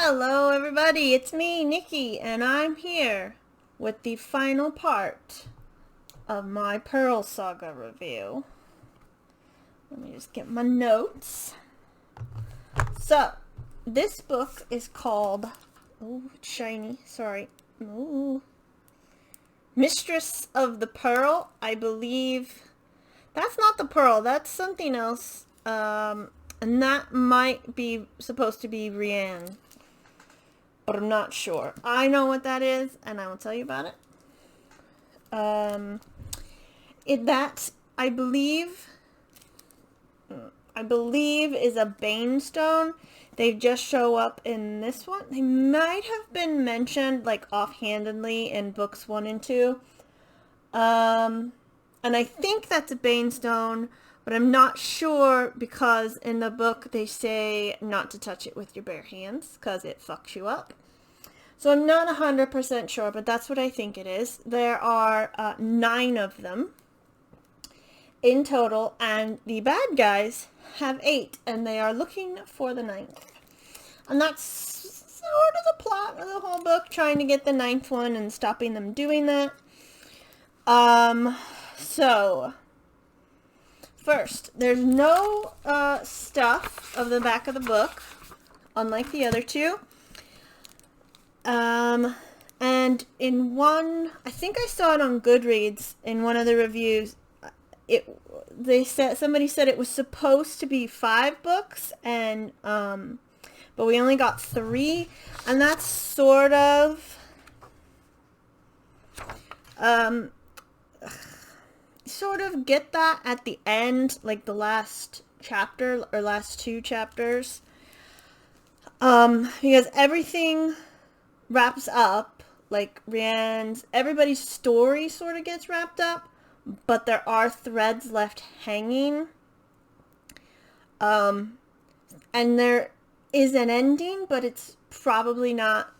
Hello everybody, it's me, Nikki, and I'm here with the final part of my Pearl Saga review. Let me just get my notes. So, this book is called, oh, it's shiny, sorry, ooh, Mistress of the Pearl. I believe that's not the pearl, that's something else, and that might be supposed to be Rianne. But I'm not sure. I know what that is, and I will tell you about it. That I believe is a banestone. They just show up in this one. They might have been mentioned like offhandedly in books 1 and 2. And I think that's a banestone, but I'm not sure because in the book they say not to touch it with your bare hands because it fucks you up. So I'm not 100% sure, but that's what I think it is. There are 9 of them in total, and the bad guys have 8, and they are looking for the 9th. And that's sort of the plot of the whole book, trying to get the 9th one and stopping them doing that. So, first, there's no stuff of the back of the book, unlike the other 2. And in one, I think I saw it on Goodreads in one of the reviews, somebody said it was supposed to be 5 books, and, but we only got 3, and that's sort of, get that at the end, like the last chapter, or last 2 chapters, because everything wraps up, like everybody's story sort of gets wrapped up, but there are threads left hanging. And there is an ending, but it's probably not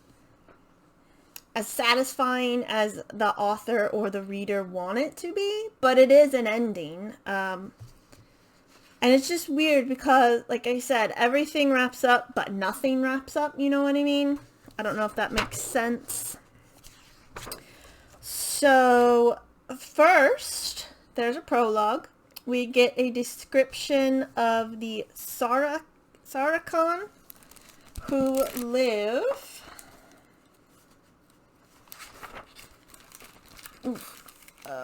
as satisfying as the author or the reader want it to be, but it is an ending. And it's just weird because, like I said, everything wraps up, but nothing wraps up, you know what I mean? I don't know if that makes sense. So, first, there's a prologue. We get a description of the Saracon who live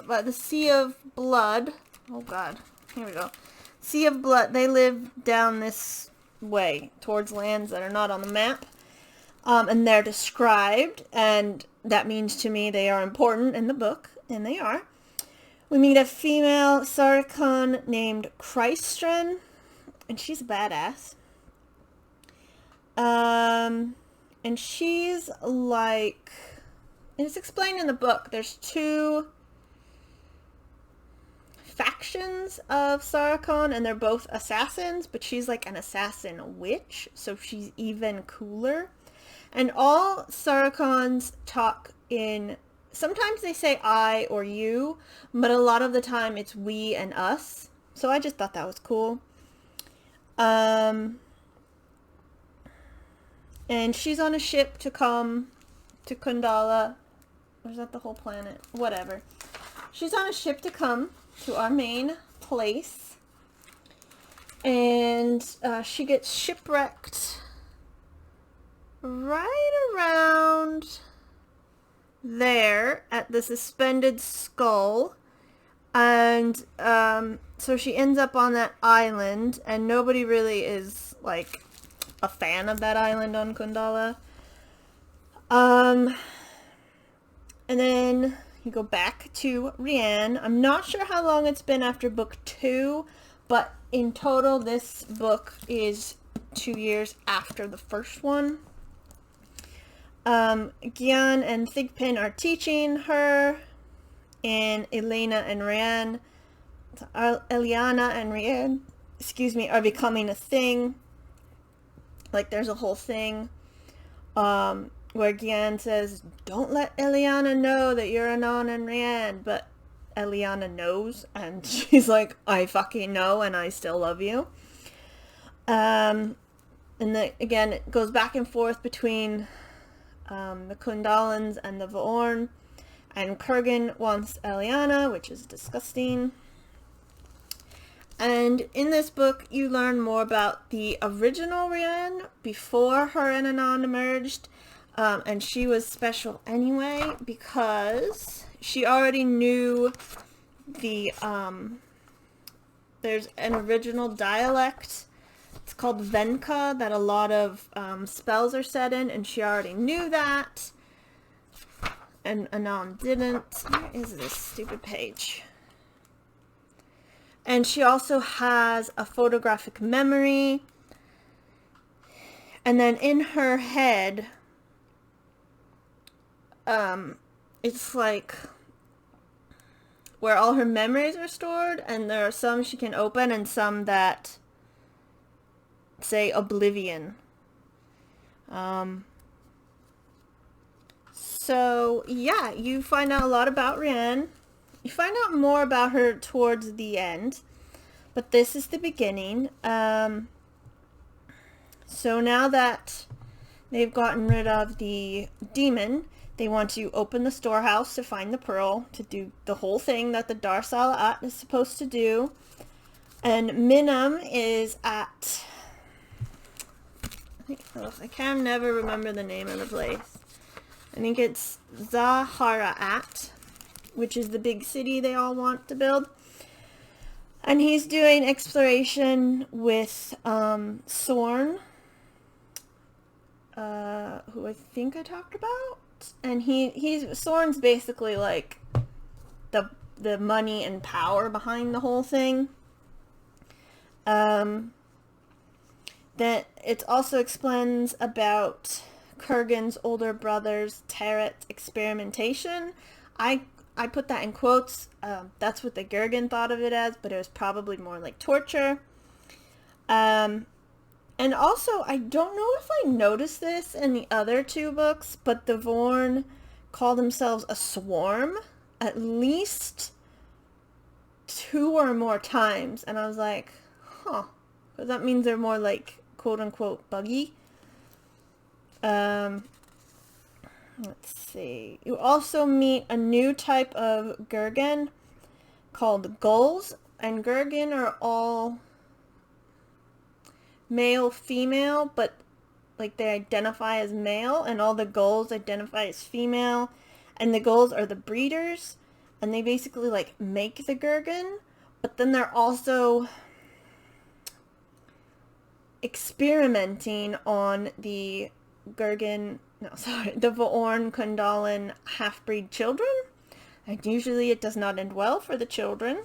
by the Sea of Blood. Oh god, here we go. Sea of Blood. They live down this way towards lands that are not on the map. And they're described, and that means to me they are important in the book, and they are. We meet a female Saracon named Christren, and she's a badass. And she's like, and it's explained in the book, there's 2 factions of Saracon, and they're both assassins, but she's like an assassin witch, so she's even cooler. And all Saracons talk in, sometimes they say I or you, but a lot of the time it's we and us. So I just thought that was cool. And she's on a ship to come to Kundala. Or is that the whole planet? Whatever. She's on a ship to come to our main place. And she gets shipwrecked right around there at the suspended skull, and so she ends up on that island, and nobody really is like a fan of that island on Kundala. And then you go back to Rianne. I'm not sure how long it's been after book 2, but in total this book is 2 years after the first one. Gian and Thigpen are teaching her, and Elena and Rianne, Eliana and Rianne, are becoming a thing. Like, there's a whole thing, where Gian says, don't let Eliana know that you're Anon and Rianne, but Eliana knows, and she's like, I fucking know, and I still love you. again, it goes back and forth between the Kundalins and the Vorn. And Kurgan wants Eliana, which is disgusting. And in this book, you learn more about the original Rian before her and Anon emerged. And she was special anyway because she already knew the, there's an original dialect. It's called Venka that a lot of spells are set in, and she already knew that. And Anon didn't. Where is this stupid page? And she also has a photographic memory. And then in her head, it's like where all her memories are stored, and there are some she can open and some that say oblivion. So yeah, you find out a lot about Rian. You find out more about her towards the end, but this is the beginning. So now that they've gotten rid of the demon, they want to open the storehouse to find the pearl, to do the whole thing that the Dar Salaat is supposed to do. And Minam is at... I can never remember the name of the place. I think it's Zaharaat, which is the big city they all want to build. And he's doing exploration with Sorn, who I think I talked about. And Sorn's basically like the money and power behind the whole thing. That it also explains about Kurgan's older brother's Tarot experimentation. I put that in quotes. That's what the Gurgan thought of it as, but it was probably more like torture. And also, I don't know if I noticed this in the other two books, but the Vorn call themselves a swarm at least 2 or more times. And I was like, huh. Because that means they're more like quote-unquote buggy. Let's see. You also meet a new type of Gurgan called gulls. And Gurgan are all male, female, but like they identify as male, and all the gulls identify as female. And the gulls are the breeders, and they basically like make the Gurgan, but then they're also experimenting on the the Vorn Kundalin half-breed children. And usually it does not end well for the children.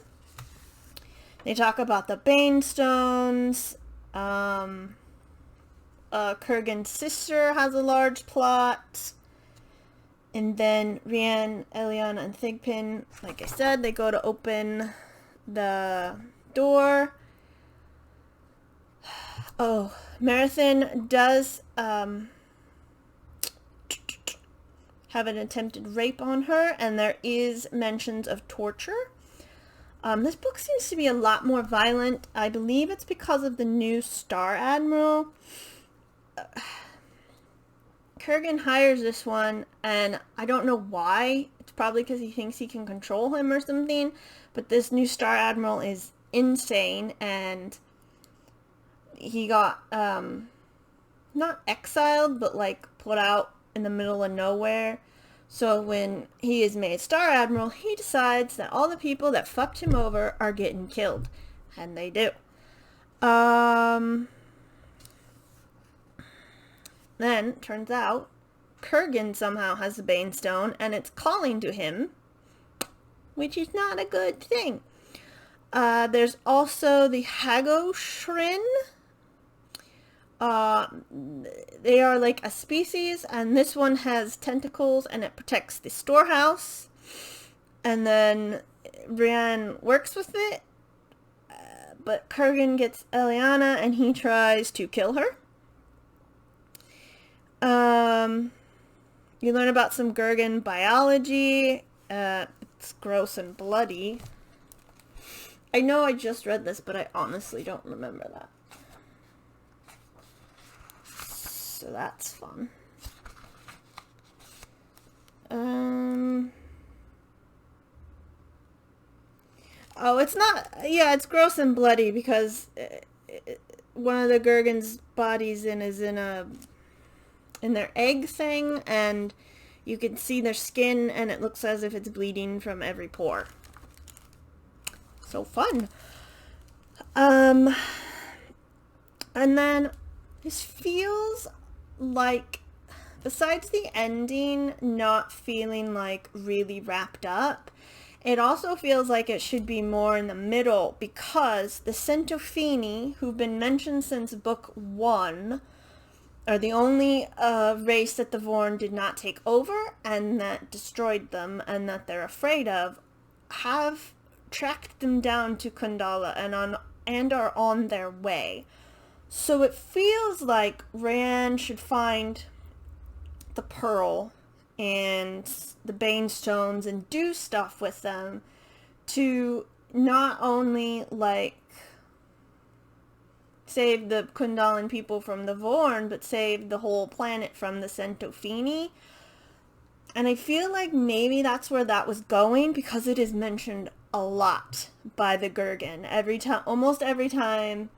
They talk about the Bane Stones. Kurgan's sister has a large plot. And then Rian, Eliana, and Thigpen, like I said, they go to open the door. Oh, Marathon does have an attempted rape on her, and there is mentions of torture. This book seems to be a lot more violent. I believe it's because of the new Star Admiral. Kurgan hires this one, and I don't know why. It's probably because he thinks he can control him or something, but this new Star Admiral is insane, and he got, not exiled, but like put out in the middle of nowhere. So when he is made Star Admiral, he decides that all the people that fucked him over are getting killed. And they do. Then, turns out, Kurgan somehow has the Bane Stone, and it's calling to him, which is not a good thing. There's also the Hago Shrin. They are like a species, and this one has tentacles, and it protects the storehouse. And then Rian works with it, but Kurgan gets Eliana, and he tries to kill her. You learn about some Gurgan biology. It's gross and bloody. I know I just read this, but I honestly don't remember that. So that's fun. Oh, it's not... Yeah, it's gross and bloody because one of the Gurgan's bodies is in their egg thing, and you can see their skin, and it looks as if it's bleeding from every pore. So fun. And then this feels like, besides the ending not feeling like really wrapped up, it also feels like it should be more in the middle, because the Centofini, who've been mentioned since book 1, are the only race that the Vorn did not take over and that destroyed them and that they're afraid of, have tracked them down to Kundala and are on their way. So it feels like Rand should find the pearl and the Banestones and do stuff with them to not only like save the Kundalan people from the Vorn, but save the whole planet from the Centofini. And I feel like maybe that's where that was going, because it is mentioned a lot by the Gurgan. Almost every time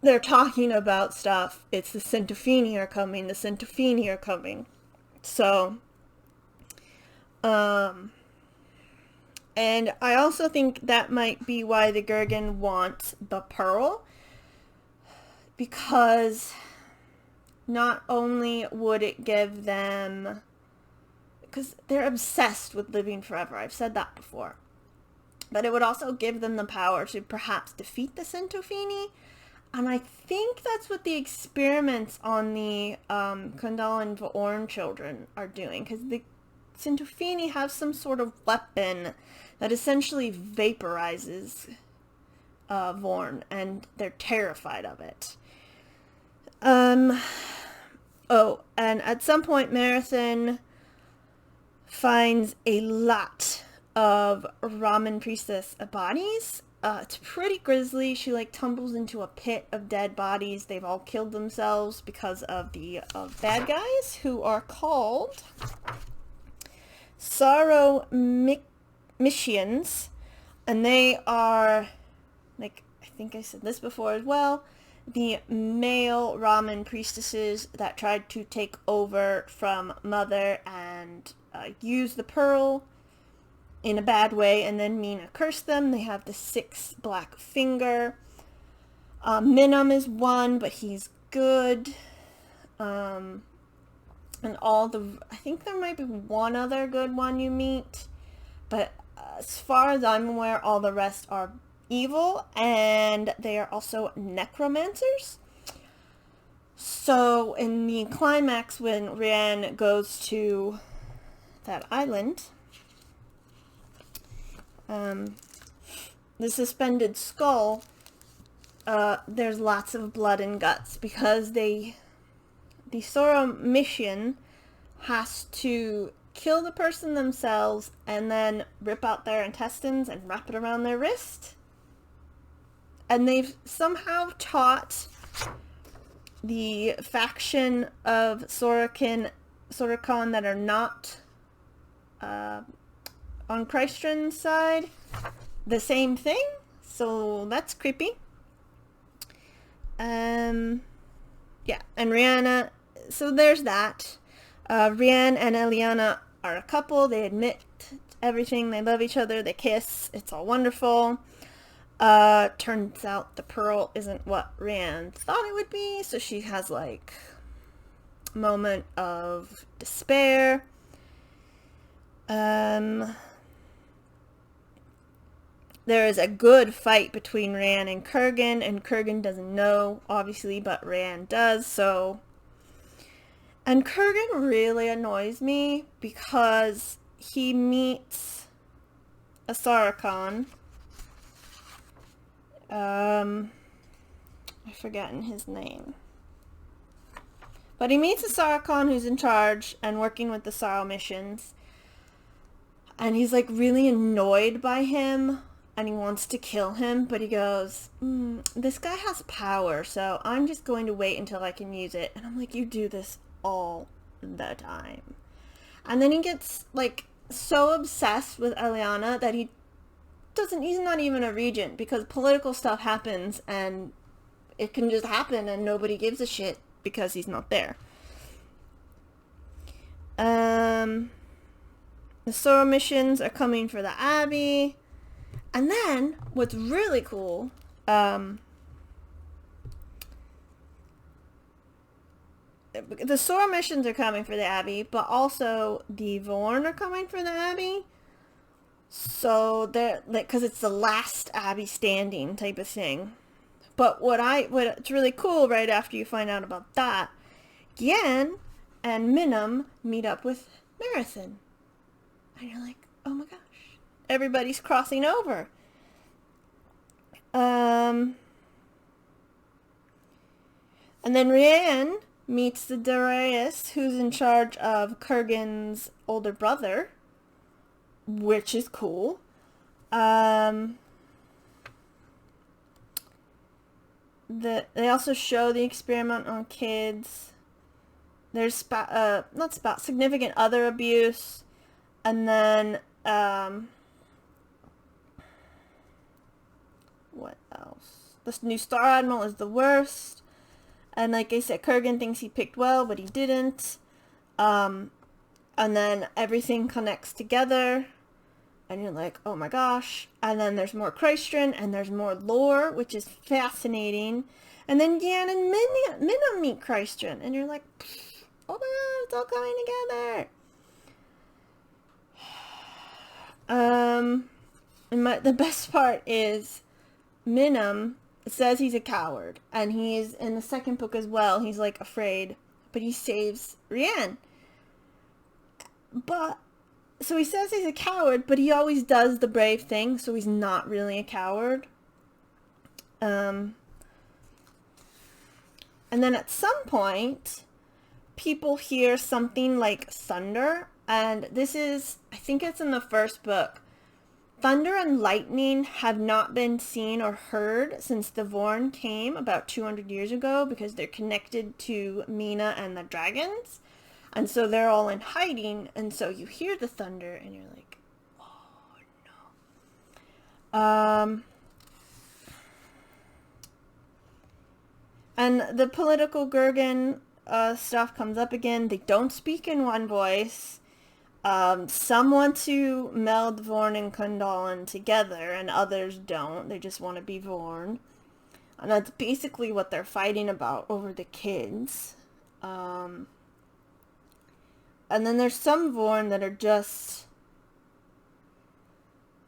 they're talking about stuff, it's the Centofini are coming, the Centofini are coming. So, and I also think that might be why the Gurgan wants the pearl, because not only would it give them, because they're obsessed with living forever, I've said that before, but it would also give them the power to perhaps defeat the Centofini. And I think that's what the experiments on the Kundalan Vorn children are doing, because the Centofini have some sort of weapon that essentially vaporizes Vorn, and they're terrified of it. Oh, and at some point Marathon finds a lot of Ramen priestess bodies. It's pretty grisly. She like tumbles into a pit of dead bodies. They've all killed themselves because of the bad guys, who are called Sorrow Missions, and they are, like, I think I said this before as well, the male Ramen priestesses that tried to take over from Mother and use the pearl in a bad way, and then Mina cursed them. They have the 6 black finger. Minam is one, but he's good. And I think there might be one other good one you meet, but as far as I'm aware, all the rest are evil, and they are also necromancers. So in the climax, when Rian goes to that island, the suspended skull, there's lots of blood and guts, because the Sora mission has to kill the person themselves and then rip out their intestines and wrap it around their wrist. And they've somehow taught the faction of Sorakan that are not on Christian's side the same thing, so that's creepy. Yeah, and Rihanna, so there's that. Rianne and Eliana are a couple. They admit everything. They love each other. They kiss. It's all wonderful. Turns out the pearl isn't what Rianne thought it would be, so she has like a moment of despair. There is a good fight between Rianne and Kurgan doesn't know, obviously, but Rianne does, so... And Kurgan really annoys me, because he meets a Sarkhan. I've forgotten his name. But he meets a Sarkhan who's in charge and working with the Sorrow missions. And he's like really annoyed by him and he wants to kill him, but he goes, this guy has power, so I'm just going to wait until I can use it. And I'm like, you do this all the time. And then he gets, like, so obsessed with Eliana that he's not even a regent, because political stuff happens, and it can just happen, and nobody gives a shit because he's not there. The Sorrow missions are coming for the Abbey. And then, what's really cool, the Sorrow missions are coming for the Abbey, but also the Vorn are coming for the Abbey. So they're, like, because it's the last Abbey standing type of thing. But what's really cool right after you find out about that, Gyan and Minim meet up with Marathon. And you're like, oh my gosh. Everybody's crossing over. And then Rian meets the Darius, who's in charge of Kurgan's older brother, which is cool. They also show the experiment on kids. There's significant other abuse, and then what else? This new Star Admiral is the worst. And like I said, Kurgan thinks he picked well, but he didn't. And then everything connects together. And you're like, oh my gosh. And then there's more Christian, and there's more lore, which is fascinating. And then Gyan and Minim meet Christian. And you're like, oh my god, it's all coming together. And the best part is Minim says he's a coward, and he's in the second book as well. He's like afraid, but he saves Rian. So he says he's a coward, but he always does the brave thing, so he's not really a coward. And then at some point, people hear something like thunder, and this is, I think it's in the first book. Thunder and lightning have not been seen or heard since the Vorn came about 200 years ago, because they're connected to Mina and the dragons. And so they're all in hiding, and so you hear the thunder, and you're like, oh no. And the political Gurgan stuff comes up again. They don't speak in one voice. Some want to meld Vorn and Kundalin together, and others don't. They just want to be Vorn. And that's basically what they're fighting about over the kids. And then there's some Vorn that are just,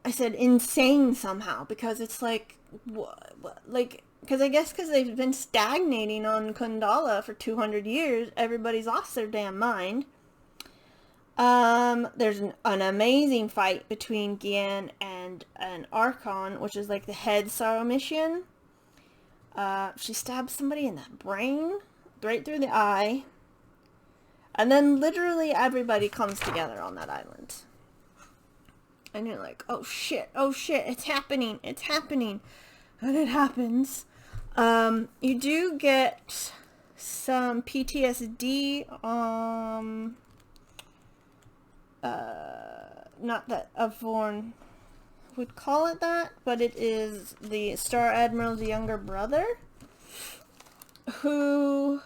I said, insane somehow, because it's like, because I guess because they've been stagnating on Kundala for 200 years, everybody's lost their damn mind. There's an amazing fight between Gyan and an Archon, which is like the head Sorrow mission. She stabs somebody in the brain, right through the eye. And then literally everybody comes together on that island. And you're like, oh shit, it's happening. And it happens. You do get some PTSD, not that a Vorn would call it that, but it is the Star Admiral's younger brother, who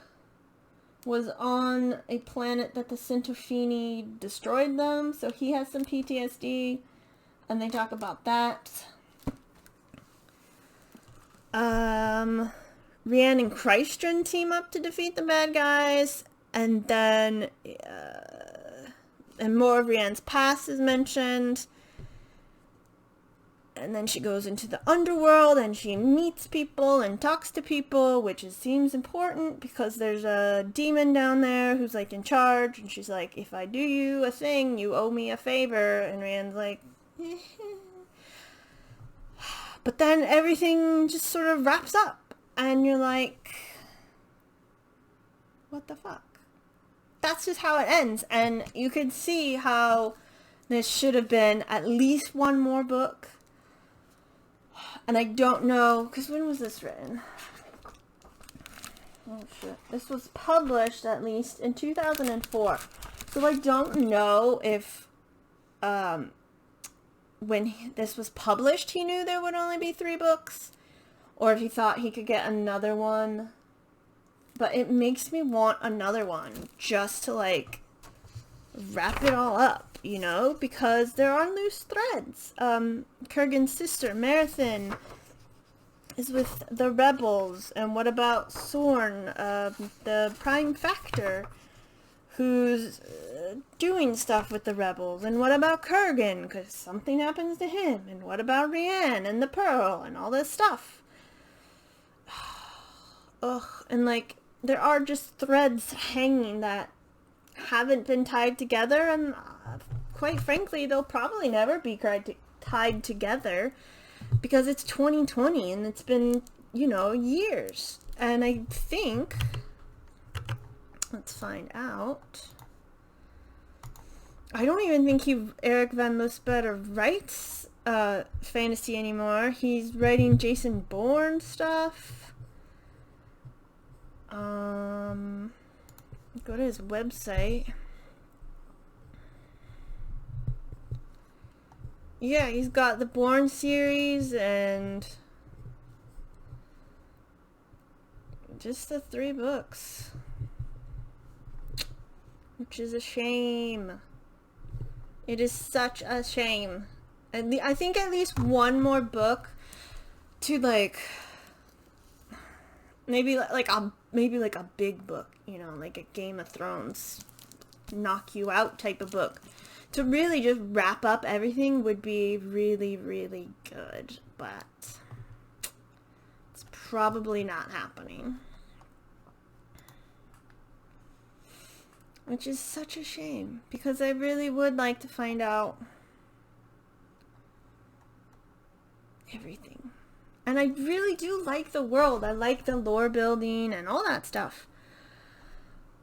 was on a planet that the Centofini destroyed them, so he has some PTSD, and they talk about that. Rian and Christian team up to defeat the bad guys, and then and more of Rian's past is mentioned. And then she goes into the underworld, and she meets people and talks to people, which seems important because there's a demon down there who's like in charge, and she's like, if I do you a thing, you owe me a favor. And Rian's like, but then everything just sort of wraps up, and you're like, what the fuck? That's just how it ends. And you could see how this should have been at least one more book. And I don't know, because when was this written? Oh shit. This was published, at least, in 2004. So I don't know if, when this was published, he knew there would only be 3 books. Or if he thought he could get another one. But it makes me want another one. Just to, like, wrap it all up, you know? Because there are loose threads. Kurgan's sister, Marathon, is with the rebels. And what about Sorn, the prime factor, who's doing stuff with the rebels? And what about Kurgan, because something happens to him? And what about Rianne and the Pearl and all this stuff? Ugh, and like, there are just threads hanging that haven't been tied together, and quite frankly, they'll probably never be tied together, because it's 2020, and it's been, you know, years. And I think, let's find out, I don't even think Eric Van Muspeder writes fantasy anymore. He's writing Jason Bourne stuff. Go to his website. Yeah, he's got the Bourne series and just the 3 books. Which is a shame. It is such a shame. And I think at least one more book to like maybe like a big book, you know, like a Game of Thrones knock you out type of book, to really just wrap up everything would be really, really good, but it's probably not happening, which is such a shame, because I really would like to find out everything. And I really do like the world. I like the lore building and all that stuff.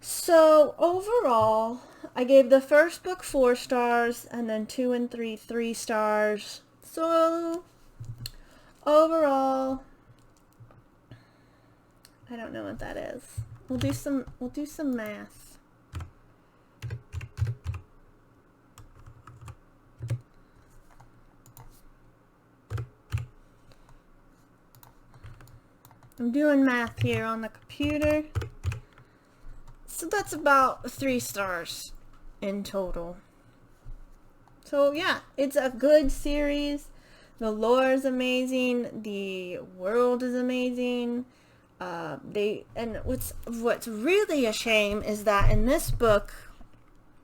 So, overall, I gave the first book 4 stars, and then 2 and 3, 3 stars. So, overall, I don't know what that is. We'll do some math. I'm doing math here on the computer. So that's about 3 stars in total. So yeah, it's a good series. The lore is amazing. The world is amazing. What's really a shame is that in this book,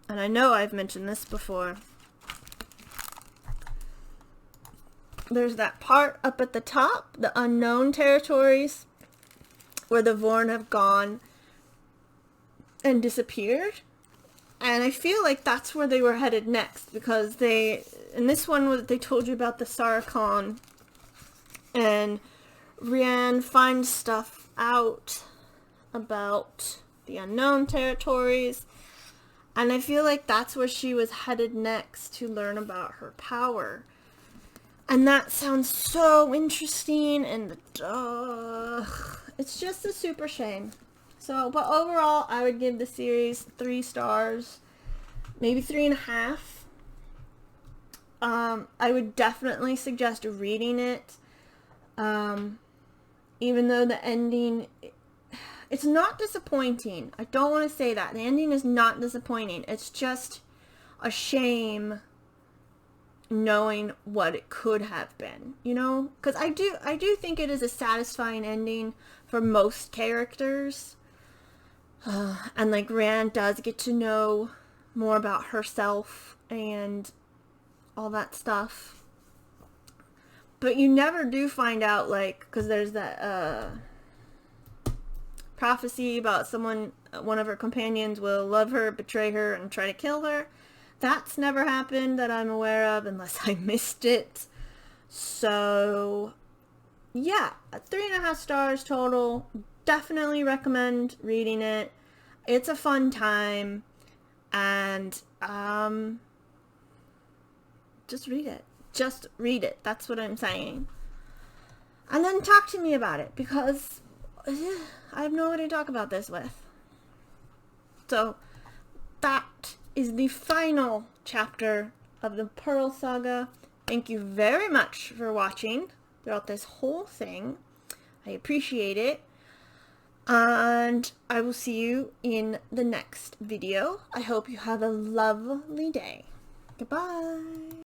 and I know I've mentioned this before, there's that part up at the top, the unknown territories, where the Vorn have gone and disappeared. And I feel like that's where they were headed next, because in this one, they told you about the Sarkhan, and Rianne finds stuff out about the unknown territories, and I feel like that's where she was headed next, to learn about her power. And that sounds so interesting, and it's just a super shame. So, but overall, I would give the series 3 stars, maybe 3.5. I would definitely suggest reading it, even though the ending, it's not disappointing. I don't want to say that. The ending is not disappointing. It's just a shame knowing what it could have been, you know? Because I do think it is a satisfying ending for most characters. And like Rand does get to know more about herself and all that stuff. But you never do find out, like, because there's that prophecy about one of her companions will love her, betray her, and try to kill her. That's never happened that I'm aware of, unless I missed it. So, yeah, 3.5 stars total. Definitely recommend reading it. It's a fun time, and just read it. Just read it. That's what I'm saying. And then talk to me about it, because I have no one to talk about this with. So that is the final chapter of the Pearl Saga. Thank you very much for watching throughout this whole thing. I appreciate it. And I will see you in the next video. I hope you have a lovely day. Goodbye.